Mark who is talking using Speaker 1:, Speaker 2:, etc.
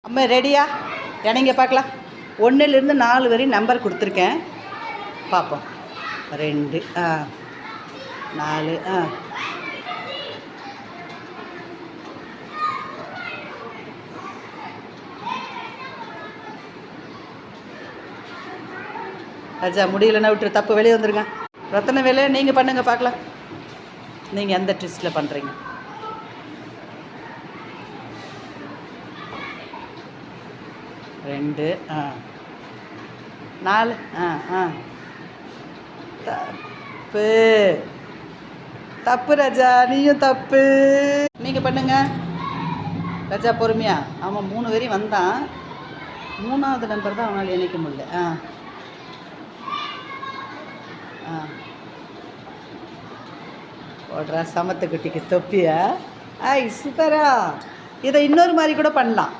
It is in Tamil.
Speaker 1: அம்மா ரெடியா? இணைங்க பார்க்கலாம். 1லேருந்து 4 வரையும் நம்பர் கொடுத்துருக்கேன், பார்ப்போம். 2 4 ராஜா முடியலன்னா விட்டுரு, தப்பு வெளியே வந்துருங்க. ரத்தன வேலையை நீங்கள் பண்ணுங்க பார்க்கலாம். நீங்கள் எந்த ட்விஸ்ட்டில் பண்ணுறீங்க? ரெண்டு 4 தப்பு தப்பு ராஜா, நீயும் தப்பு. நீங்கள் பண்ணுங்க ராஜா, பொறுமையா. அவன் 3 வரையும் வந்தான், 3வது நம்பர் தான் அவனால் இணைக்க முடியல. ஓடுறா சமத்துக்குட்டிக்கு தொப்பியா? சூப்பரா. இதை இன்னொரு மாதிரி கூட பண்ணலாம்.